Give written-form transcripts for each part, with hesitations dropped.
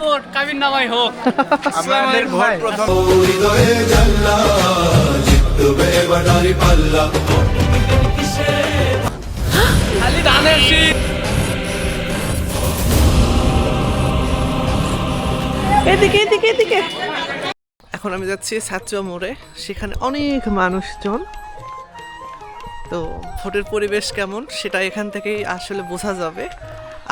Vote Kabir নামাই হোক। আমাদের ভোট প্রথম হৃদয়ে জাল্লা জিতবে বাটারি পাল্লা খালি ধানের শীষ। এদিকে এদিকে এদিকে। এখন আমি যাচ্ছি সাতচুয়া মোড়ে, সেখানে অনেক মানুষজন। তো ভোটের পরিবেশ কেমন সেটা এখান থেকেই আসলে বোঝা যাবে,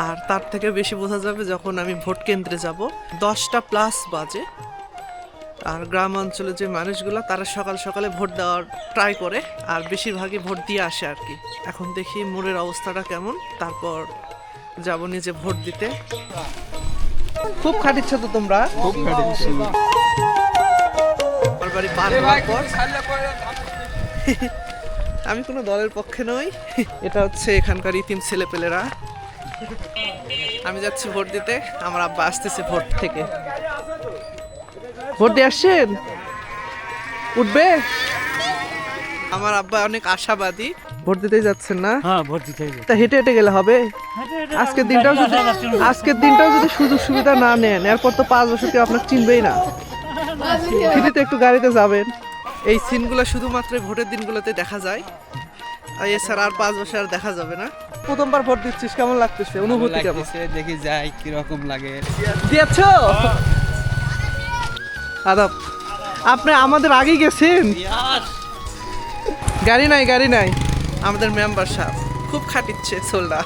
আর তার থেকে বেশি বোঝা যাবে যখন আমি ভোট কেন্দ্রে যাব। 10টা+ বাজে। আর গ্রাম অঞ্চলে যে মানুষগুলো তারা সকাল সকালে ভোট দেওয়ার ট্রাই করে, আর বেশিরভাগই ভোট দিয়ে আসে আর কি। এখন দেখি মোড়ের অবস্থাটা কেমন, তারপর যাব নিজে ভোট দিতে। খুব খাটিচ্ছ তো তোমরা? খুব খাটিচ্ছি। আমার বাড়ি পার হওয়ার পর আমি কোনো দলের পক্ষে নই, এটা হচ্ছে এখানকার ইতিম ছেলেপেলেরা। আমি যাচ্ছি ভোট দিতে, আমার আব্বা আসতেছে ভোট থেকে। ভোট দিয়ে আসছেন? উঠবে? আমার আব্বা অনেক আশাবাদী। ভোট দিতেই যাচ্ছেন না? হ্যাঁ, ভোট দিতে তা হেঁটে হেঁটে গেলে হবে? আজকের দিনটাও যদি সুযোগ সুবিধা না নেন, এরপর তো 5 বছর কেউ আপনাকে চিনবেই না। ফ্রিতে একটু গাড়িতে যাবেন। এই সিনগুলো শুধুমাত্র ভোটের দিনগুলোতে দেখা যায়, আর এছাড়া আর 5 বছর আর দেখা যাবে না। প্রথমবার ভোট দিচ্ছিস, কেমন লাগতেছে? অনুভূতি কেমন? দেখি যাই কি রকম লাগে। দিয়েছ? আদাব। আপনি আমাদের আগে গেছেন? গাড়ি নাই আমাদের মেম্বার সাহেব খুব খাটিচ্ছে সোলডা।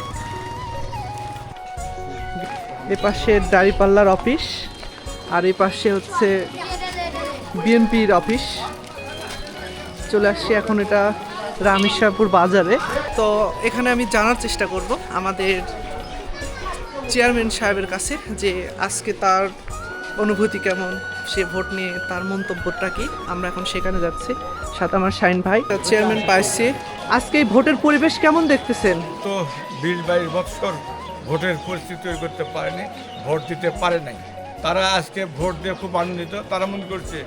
এ পাশে দাঁড়িপাল্লার অফিস, আর এই পাশে হচ্ছে বিএনপির অফিস। চলে আসছি এখন এটা রামেশ্বরপুর বাজারে। তো এখানে আমি জানার চেষ্টা করব আমাদের চেয়ারম্যান সাহেবের কাছে যে আজকে তার অনুভূতি কেমন, সে ভোট নিয়ে তার মন্তব্যটা কি। আমরা এখন সেখানে যাচ্ছি, সাথে আমার শাইন ভাই। চেয়ারম্যান পাইছি। আজকে এই ভোটের পরিবেশ কেমন দেখতেছেন? তো 20-22 বছর ভোটের পরিস্থিতি তৈরি করতে পারেনি, ভোট দিতে পারে নাই। তারা আজকে ভোট দিয়ে খুব আনন্দিত। তারা মনে করছে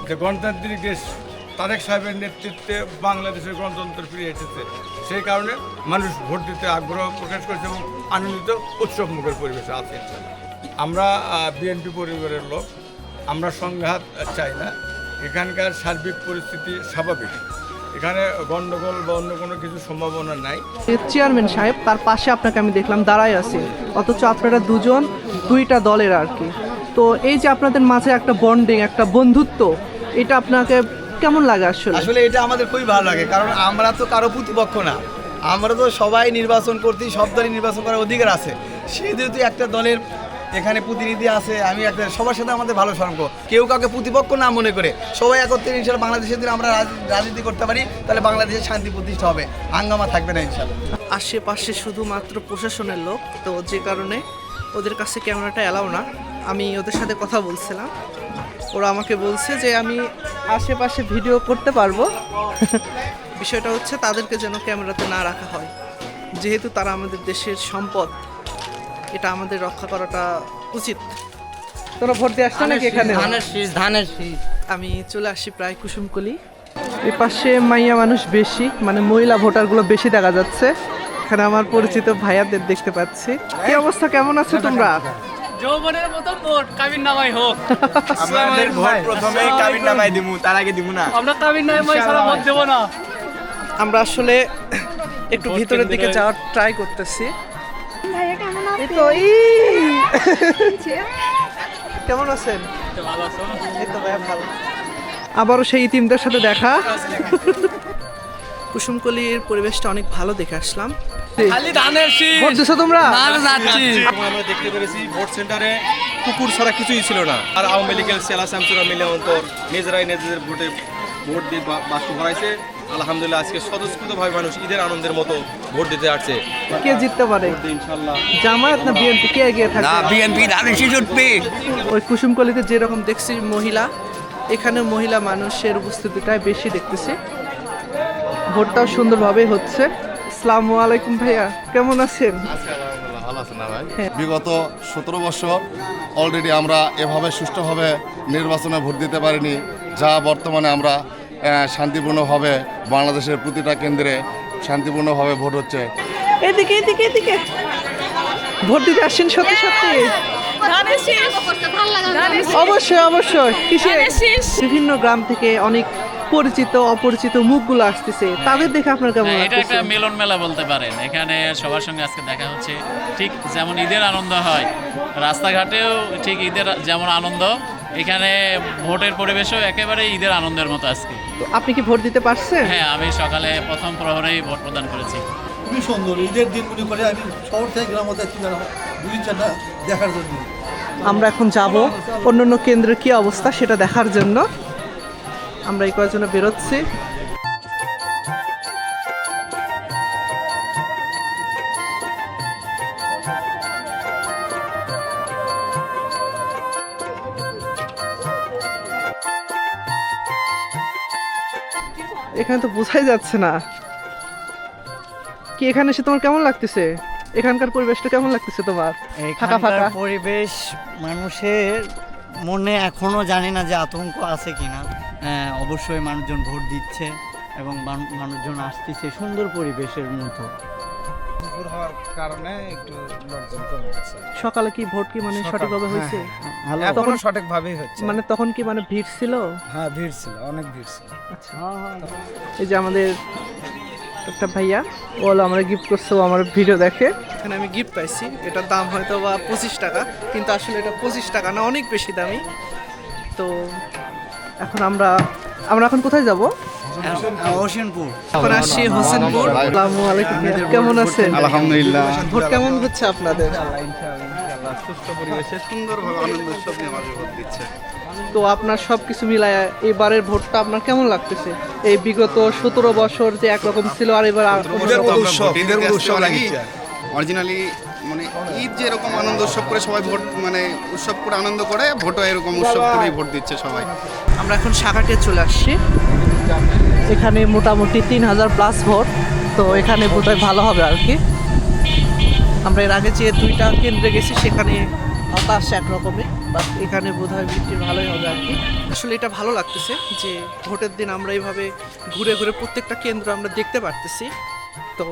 যে গণতান্ত্রিক দেশ তারেক সাহেবের নেতৃত্বে বাংলাদেশের গণতন্ত্র ফিরে এসেছে। সেই কারণে মানুষ ভোট দিতে আগ্রহ প্রকাশ করেছে এবং আনন্দিত উৎসবমুখর পরিবেশে আছে। আমরা বিএনপি পরিবারের লোক, আমরা সংঘাত চাই না। এখানকার সার্বিক পরিস্থিতি স্বাভাবিক, এখানে গন্ডগোল বা অন্য কোনো কিছু সম্ভাবনা নাই। চেয়ারম্যান সাহেব, তার পাশে আপনাকে আমি দেখলাম দাঁড়ায় আছি, অথচ আপনারা দুজন 2টা দলের আর কি। তো এই যে আপনাদের মাঝে একটা বন্ডিং, একটা বন্ধুত্ব, এটা আপনাকে কেমন লাগে? আসলে এটা আমাদের খুবই ভালো লাগে, কারণ আমরা তো কারো প্রতিপক্ষ না। আমরা তো সবাই নির্বাচন করতে, সব দলই নির্বাচন করার অধিকার আছে। সেই যেহেতু একটা দলের এখানে প্রতিনিধি আছে, আমি একটা সবার সাথে আমাদের ভালো সম্পর্ক, কেউ কাউকে প্রতিপক্ষ না মনে করে সবাই একত্রে ইনশাল্লাহ বাংলাদেশের দিন আমরা রাজনীতি করতে পারি, তাহলে বাংলাদেশের শান্তি প্রতিষ্ঠা হবে, হাঙ্গামা থাকবে না ইনশাল্লাহ। আশেপাশে শুধুমাত্র প্রশাসনের লোক, তো যে কারণে ওদের কাছে ক্যামেরাটা এলাও না। আমি ওদের সাথে কথা বলছিলাম, ওরা আমাকে বলছে যে আমি আশেপাশে ভিডিও করতে পারবো। বিষয়টা হচ্ছে তাদেরকে যেন ক্যামেরাতে না রাখা হয়, যেহেতু তারা আমাদের দেশের সম্পদ, এটা আমাদের রক্ষা করাটা উচিত। তোরা ভোট দিয়ে আসছো নাকি এখানে? ধানের শীষ। আমি চলে আসি প্রায় কুসুমকলি। এ পাশে মাইয়া মানুষ বেশি, মানে মহিলা ভোটারগুলো বেশি দেখা যাচ্ছে। এখানে আমার পরিচিত ভাইয়াদের দেখতে পাচ্ছি। কি অবস্থা, কেমন আছো তোমরা? যৌবনের মতো ভোট কাবির নামাই হোক। আমাদের ভোট প্রথমে কাবির নামাই দিমু, তার আগে দিমু না। আমরা কাবির নামাই ছাড়া ভোট দেব না। আমরা আসলে একটু ভিতরের দিকে যাওয়ার ট্রাই করতেছি। কেমন আছেন? এই তো ভাইয়া ভালো। আবারও সেই ইতিমদের সাথে দেখা। কুসুমকলির পরিবেশটা অনেক ভালো দেখে আসলাম। খালি ধানের শীষ। ভোট দিছো তোমরা? যাচ্ছি। আমরা দেখতে পেরেছি ভোট সেন্টারে কুকুর ছাড়া কিছুই ছিল না। আর আওয়ামী লীগের সেলা শামসুরা মিলে অন্তর নিজেরাই নিজেদের ভোট দিয়ে বাক্স ভরাইছে। আলহামদুলিল্লাহ আজকে স্বতঃস্ফূর্তভাবে মানুষ ঈদের আনন্দের মতো ভোট দিতে আসছে। কে জিততে পারে? ইনশাআল্লাহ জামায়াত না বিএনপি, কে এগিয়ে থাকবে? বিএনপি ধানের শীষ উঠবে। ওই কুসুমকলিতে যেরকম দেখছি মহিলা, এখানে মহিলা মানুষের উপস্থিতিটাই বেশি দেখতেছি। ভোটটাও সুন্দরভাবে হচ্ছে। আসসালামু আলাইকুম ভাইয়া, কেমন আছেন? ভালো আছে না ভাই? বিগত 17 বছর অলরেডি আমরা এভাবে সুষ্ঠুভাবে নির্বাচনে ভোট দিতে পারিনি, যা বর্তমানে আমরা শান্তিপূর্ণভাবে বাংলাদেশের প্রতিটা কেন্দ্রে শান্তিপূর্ণভাবে ভোট হচ্ছে। এদিকে এদিকে এদিকে। ভোট দিতে আসছেন সত্যি সত্যি? অবশ্যই অবশ্যই কিসে বিভিন্ন গ্রাম থেকে অনেক পরিচিত অপরিচিত মুখগুলো আসতেছে, তাদের দেখে আপনার কেমন হ্যাঁ, এটা একটা লাগতেছে? মিলন মেলা বলতে পারেন। এখানে সবার সঙ্গে আজকে দেখা হচ্ছে, ঠিক যেমন ঈদের আনন্দ হয় রাস্তাঘাটেও, ঠিক ঈদের যেমন আনন্দ এখানে ভোটের পরিবেশও একেবারে ঈদের আনন্দের মতো আজকে। তো আপনি কি ভোট দিতে পারছেন? হ্যাঁ, আমি সকালে প্রথম প্রহরেই ভোট প্রদান করেছি। খুবই সুন্দর ঈদের দিনগুলি করে আমি শহর থেকে গ্রামে যাচ্ছি দুই-চারটা দেখার জন্য। আমরা এখন যাব অন্যান্য কেন্দ্রের কি অবস্থা সেটা দেখার জন্য। আমরা এই কয়েকজন বেরোচ্ছি। এখানে তো বোঝাই যাচ্ছে না কি এখানে এসে তোমার কেমন লাগতেছে, এখানকার পরিবেশটা কেমন লাগতেছে তোমার? ফাঁকা ফাঁকা এখানকার পরিবেশ, মানুষের মনে এখনো জানি না যে আতঙ্ক আছে কিনা। অবশ্যই মানুষজন ভোট দিচ্ছে এবং মানুষজন আসতেছে সুন্দর পরিবেশের মতো। হওয়ার কারণে একটু লোকজন কমে গেছে। সকালে কি ভোট কি মানে সঠিকভাবে হয়েছে? এখনো সঠিকভাবেই হচ্ছে। মানে তখন কি মানে ভিড় ছিল? হ্যাঁ, ভিড় ছিল, অনেক ভিড় ছিল। আচ্ছা, এই যে আমাদের একটা ভাইয়া বলো আমরা গিফট করছে, ও আমার ভিডিও দেখে। এখানে আমি গিফট পাইছি, এটার দাম হয়তো বা 25 টাকা, কিন্তু আসলে এটা 25 টাকা না, অনেক বেশি দামি। তো এখন আমরা এখন কোথায় যাব? হোসেনপুর। এখন আসছি হোসেনপুর। আসসালামু আলাইকুম ভাইয়া, কেমন আছেন? আলহামদুলিল্লাহ। ভোট কেমন হচ্ছে আপনাদের? সুস্থ পরিবেশে সুন্দরভাবে আনন্দ উৎসব নিয়ে মানুষ ভোট দিচ্ছে। তো আপনার সবকিছু মিলায় এবারের ভোটটা আপনার কেমন লাগতেছে? এই বিগত 17 বছর যে একরকম ছিল আর এবার ঈদের উৎসব লাগিচ্ছে অরিজিনালি, মানে ঈদ যেরকম আনন্দ উৎসব করে সবাই ভোট মানে উৎসব করে আনন্দ করে, ভোটও এরকম উৎসব করেই ভোট দিচ্ছে সবাই। আমরা এখন শাখাটিয়া চলে আসছি। এখানে মোটামুটি 3000+ ভোট, তো এখানে বোধহয় ভালো হবে আর কি। আমরা এর আগে যে 2টা কেন্দ্রে গেছি সেখানে হতাশ একরকমের, বাট এখানে বোধহয় ভিড়টি ভালোই হবে আর কি। আসলে এটা ভালো লাগতেছে যে ভোটের দিন আমরা এইভাবে ঘুরে ঘুরে প্রত্যেকটা কেন্দ্র আমরা দেখতে পারতেছি। তো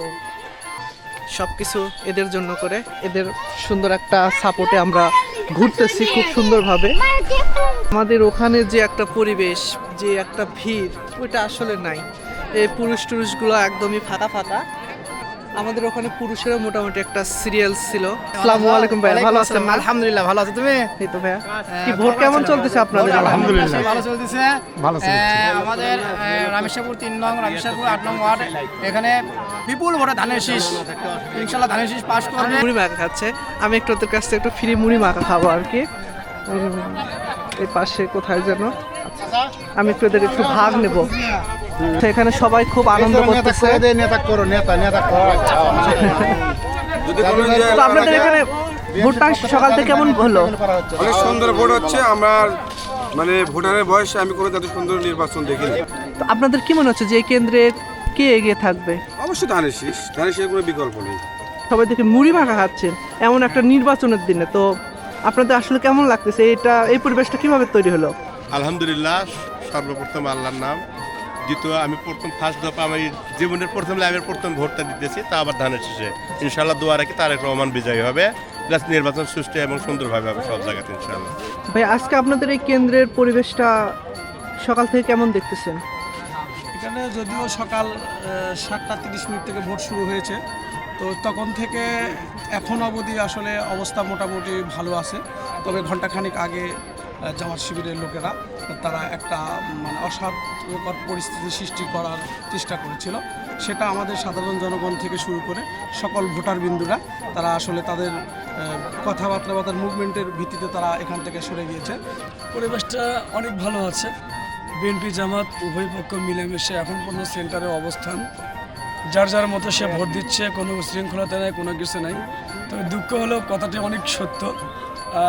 সব কিছু এদের জন্য করে, এদের সুন্দর একটা সাপোর্টে আমরা ঘুরতেছি খুব সুন্দরভাবে। আমাদের ওখানে যে একটা পরিবেশ, যে একটা ভিড়, ওইটা আসলে নাই। এই পুরুষ টুরুষগুলো একদমই ফাঁকা ফাঁকা। আমাদের ওখানে পুরুষেরও মোটামুটি একটা সিরিয়াল ছিল। আসসালামু আলাইকুম ভাই, ভালো আছেন? আলহামদুলিল্লাহ, ভালো আছো তুমি? এই তো ভাইয়া, কি ভোট কেমন চলতেছে আপনাদের? আলহামদুলিল্লাহ ভালো চলতেছে। আমাদের রামেশ্বরপুর 3 নং, রামেশ্বরপুর 8 নং ওয়ার্ড, এখানে বিপুল ভোটে ধানের শীষ, ইনশাআল্লাহ ধানের শীষ পাস করবে। মুড়ি মাখা খাচ্ছে, আমি একটু ওদের কাছ থেকে একটু ফ্রি মুড়ি মাখা খাবো আর কি। এই পাশে কোথায় যেন, আমি একটু ওদের একটু ভাগ নেব। তো এখানে সবাই খুব আনন্দ করতেছে। তো আপনাদের এখানে ভোটটা সকাল থেকে কেমন হলো? অনেক সুন্দর ভোট হচ্ছে। আমার মানে ভোটারের বয়সে আমি কোনো এত সুন্দর নির্বাচন দেখিনি। তো আপনাদের কি মনে হচ্ছে যে এই কেন্দ্রে কে এগিয়ে থাকবে? অবশ্যই ধানের শীষ, ধানের শীষের কোনো বিকল্প নেই। সবাই দেখে মুড়ি মাখা খাচ্ছেন এমন একটা নির্বাচনের দিনে, তো আপনাদের আসলে কেমন লাগতেছে? এই পরিবেশটা কিভাবে তৈরি হলো? আলহামদুলিল্লাহ, সর্বপ্রথম আল্লাহর নাম। দ্বিতীয়, আমি ফার্স্ট দফা আমি জীবনের প্রথম ভোটটা দিতেছি, তা আবার ধানের শীষে। ইনশাল্লাহ দোয়া রাখি তারেক রহমান বিজয়ী হবে, প্লাস নির্বাচন সুষ্ঠু এবং সুন্দরভাবে হবে সব জায়গাতে ইনশাল্লাহ। ভাই, আজকে আপনাদের এই কেন্দ্রের পরিবেশটা সকাল থেকে কেমন দেখতেছেন? এখানে যদিও সকাল 7টা 30 মিনিট থেকে ভোট শুরু হয়েছে, তো তখন থেকে এখন অবধি আসলে অবস্থা মোটামুটি ভালো আছে। তবে ঘণ্টাখানিক আগে জামাত শিবিরের লোকেরা তারা একটা মানে অস্বাস্থ্যকর পরিস্থিতি সৃষ্টি করার চেষ্টা করেছিল। সেটা আমাদের সাধারণ জনগণ থেকে শুরু করে সকল ভোটার বিন্দুরা তারা আসলে তাদের কথাবার্তা বা তার মুভমেন্টের ভিত্তিতে তারা এখান থেকে সরে গিয়েছে। পরিবেশটা অনেক ভালো আছে। বিএনপি জামাত উভয় পক্ষ মিলেমিশে এখন পর্যন্ত সেন্টারে অবস্থান, যার যার মতো সে ভোট দিচ্ছে, কোনো উশৃঙ্খলতা নেই, কোনো কিছু নাই। তবে দুঃখ হলো কথাটি অনেক সত্য,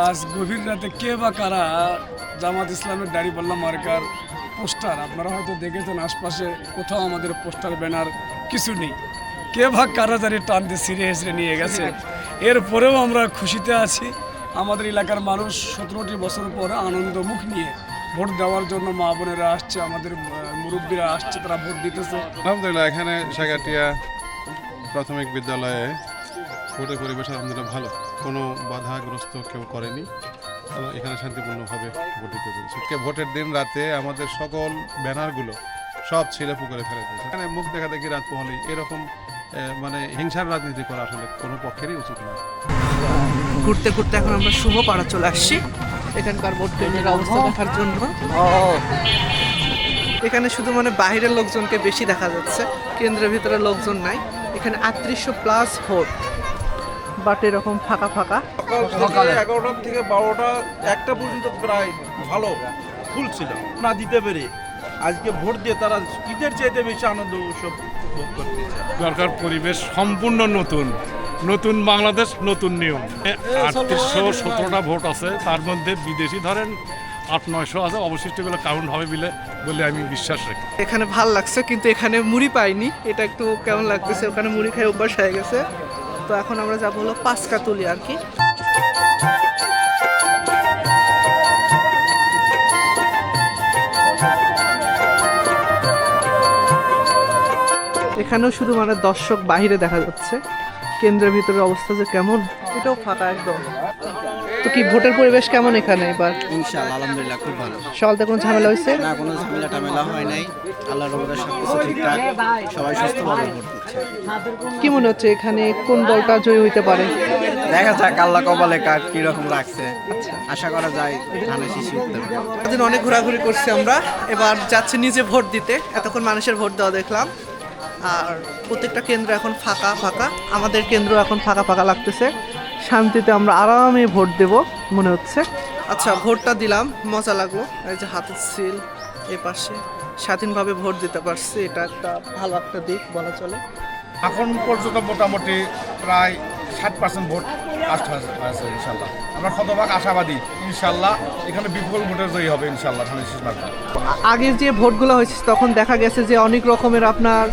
আজ গভীর রাতে কে বা কারা জামাত ইসলামের দাঁড়িপাল্লা মার্কার পোস্টার, আপনারা হয়তো দেখেছেন আশপাশে কোথাও আমাদের পোস্টার ব্যানার কিছু নেই, কে বা কারা জানি টান দিয়ে ছিঁড়ে হেঁচড়ে নিয়ে গেছে। এরপরেও আমরা খুশিতে আছি। আমাদের এলাকার মানুষ 17টি বছর পর আনন্দ মুখ নিয়ে ভোট দেওয়ার জন্য মা বোনেরা আসছে, আমাদের মুরব্বীরা আসছে, তারা ভোট দিতেছে। আলহামদুলিল্লাহ, এখানে শাখাটিয়া প্রাথমিক বিদ্যালয়ে ভোটের পরিবেশ আলহামদুলিল্লাহ ভালো। কোনো বাধাগ্রস্ত কেউ করেনি এবং এখানে শান্তিপূর্ণভাবে ভোট দিতে পেরেছি। ভোটের দিন রাতে আমাদের সকল ব্যানারগুলো সব ছেড়ে পুকুরে ফেলে দিয়েছে। এখানে মুখ দেখা দেখি রাত পোহালেই এরকম মানে হিংসার রাজনীতি করা আসলে কোনো পক্ষেরই উচিত নয়। ঘুরতে ঘুরতে এখন আমরা শুভপাড়া চলে আসছি এখানকার ভোট কেন্দ্রের অবস্থা দেখার জন্য। এখানে শুধু মানে বাইরের লোকজনকে বেশি দেখা যাচ্ছে, কেন্দ্রের ভিতরে লোকজন নাই। এখানে 3800+ ভোট, বাট এরকম ফাঁকা ফাঁকা। সকাল 11টা থেকে 12টা 1টা পর্যন্ত প্রায় ভালো ফুল ছিল না দিতে পেরে। আজকে ভোট দিয়ে তারা ঈদের চাইতে বেশি আনন্দ উৎসব ভোগ করতেছে। দরকার পরিবেশ সম্পূর্ণ নতুন, নতুন বাংলাদেশ, নতুন নিয়ম। 3817টা ভোট আছে, তার মধ্যে বিদেশি ধরেন 800-900 আছে, অবশিষ্টগুলো কাউন্ট হবে বলে আমি বিশ্বাস রাখি। এখানে ভাল লাগছে, কিন্তু এখানে মুড়ি পাইনি, এটা একটু কেমন লাগতেছে। ওখানে মুড়ি খাই অভ্যাস হয়ে গেছে। তো এখন আমরা যাবো হলো পাঁচকাতুলি আর কি। এখানেও শুধু মানে দর্শক বাহিরে দেখা যাচ্ছে, কেন্দ্রের ভিতরে অবস্থা যে কেমন, এটাও ফাঁকা একদম। তো কি ভোটের পরিবেশ কেমন এখানে এবার? ইনশাআল্লাহ আলহামদুলিল্লাহ খুব ভালো। সকালতে কোনো ঝামেলা হয়েছে না, কোনো ঝামেলা টামেলা হয় নাই, আল্লাহর রহমতে সবকিছু ঠিকঠাক, সবাই সুস্থভাবে ভোট দিচ্ছে। কি মনে হচ্ছে এখানে কোন দলটা জয়ী হইতে পারে? দেখা যাক আল্লাহ কপালে কার কি রকম রাখছে, আশা করা যায় ধানের শীষ উঠতে পারে। এদিন অনেক ঘোরাঘুরি করছি আমরা, এবার যাচ্ছি নিজে ভোট দিতে। এতক্ষণ মানুষের ভোট দেওয়া দেখলাম, আর প্রত্যেকটা কেন্দ্র এখন ফাঁকা ফাঁকা। আমাদের কেন্দ্র এখন ফাঁকা ফাঁকা লাগতেছে, শান্তিতে আমরা আরামে ভোট দেব মনে হচ্ছে। আচ্ছা, ভোটটা দিলাম, মজা লাগলো। এই যে হাতের সিল, এই পাশে স্বাধীনভাবে ভোট দিতে পারছি, এটা একটা ভালো একটা দিক বলা চলে। এখন পর্যন্ত মোটামুটি প্রায় 60% ভোট কাস্ট হয়েছে ইনশাল্লাহ। আমরা শতভাগ আশাবাদী ইনশাল্লাহ এখানে বিপুল ভোটের জয়ী হবে ইনশাল্লাহ ধানের শীষ মার্কা। আগের যে ভোটগুলো হয়েছে তখন দেখা গেছে যে অনেক রকমের আপনার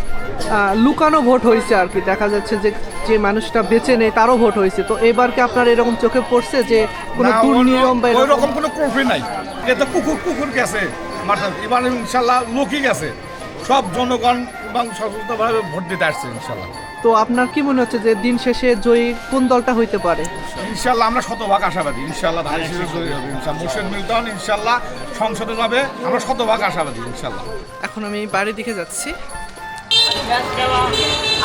লুকানো ভোট হয়েছে আর কি। দেখা যাচ্ছে যে যে মানুষটা বেঁচে নেই তারও ভোট হয়েছে। তো এবার কি আপনার এরকম চোখে পড়ছে যে কোনো দুর্নিয়ম বা এরকম কোনো প্রফি নাই? এটা কুকুর গেছে মাঠে, এবার ইনশাল্লাহ লোকই গেছে, সব জনগণ এবং সচেতনভাবে ভোট দিতে আসছে ইনশাল্লাহ। তো আপনার কি মনে হচ্ছে যে দিন শেষে জয়ী কোন দলটা হইতে পারে? ইনশাল্লাহ আমরা শতভাগ আশাবাদী ইনশাল্লাহ ধানের শীষ জয়ী হবে ইনশাল্লাহ। মোর্শেদ মিল্টন ইনশাল্লাহ সংসদে যাবে, আমরা শতভাগ আশাবাদী ইনশাল্লাহ। এখন আমি বাড়ির দিকে যাচ্ছি।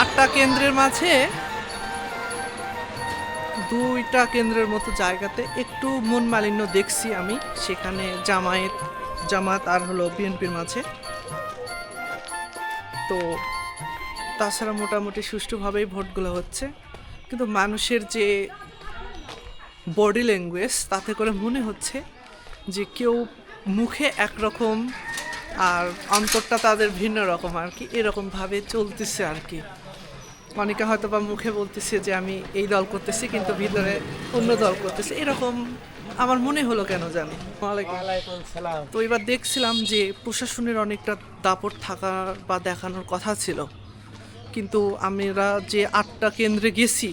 8টা কেন্দ্রের মাঝে 2টা কেন্দ্রের মতো জায়গাতে একটু মন মালিন্য দেখছি আমি, সেখানে জামাত আর হলো বিএনপির মাঝে। তো তাছাড়া মোটামুটি সুষ্ঠুভাবেই ভোটগুলো হচ্ছে, কিন্তু মানুষের যে বডি ল্যাঙ্গুয়েজ তাতে করে মনে হচ্ছে যে কেউ মুখে একরকম আর অন্তরটা তাদের ভিন্ন রকম আর কি, এরকমভাবে চলতেছে আর কি। অনেকে হয়তো বা মুখে বলতেছে যে আমি এই দল করতেছি, কিন্তু ভিতরে অন্য দল করতেছে, এরকম আমার মনে হলো কেন জানি। তো এবার দেখছিলাম যে প্রশাসনের অনেকটা দাপট থাকা বা দেখানোর কথা ছিল, কিন্তু আমরা যে 8টা কেন্দ্রে গেছি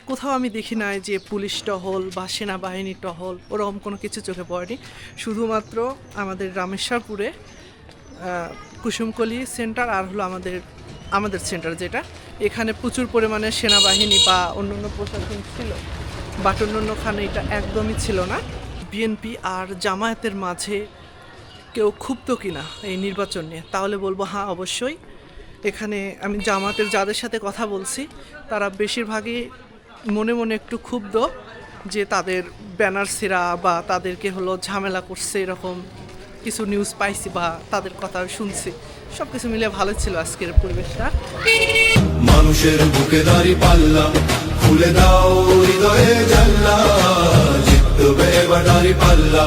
কোথাও আমি দেখি নাই যে পুলিশ টহল বা সেনাবাহিনী টহল, ওরকম কোনো কিছু চোখে পড়েনি। শুধুমাত্র আমাদের রামেশ্বরপুরে কুসুমকলি সেন্টার আর হলো আমাদের সেন্টার যেটা, এখানে প্রচুর পরিমাণে সেনাবাহিনী বা অন্যান্য প্রশাসন ছিল, বাট অন্যান্যখানে এটা একদমই ছিল না। বিএনপি আর জামায়াতের মাঝে কেউ ক্ষুব্ধ কিনা এই নির্বাচন নিয়ে, তাহলে বলবো হ্যাঁ অবশ্যই। এখানে আমি জামাতের যাদের সাথে কথা বলছি তারা বেশিরভাগই মনে মনে একটু ক্ষুব্ধ যে তাদের ব্যানার ছেঁড়া বা তাদেরকে হলো ঝামেলা করছে, এরকম কিছু নিউজ পাইছি বা তাদের কথা শুনছি। সব কিছু মিলে ভালো ছিল আজকের পরিবেশটা। মানুষের বুকে দাঁড়ি পাল্লা খুলে দাও হৃদয়ে জানলা, জিতবে এবার দাঁড়ি পাল্লা।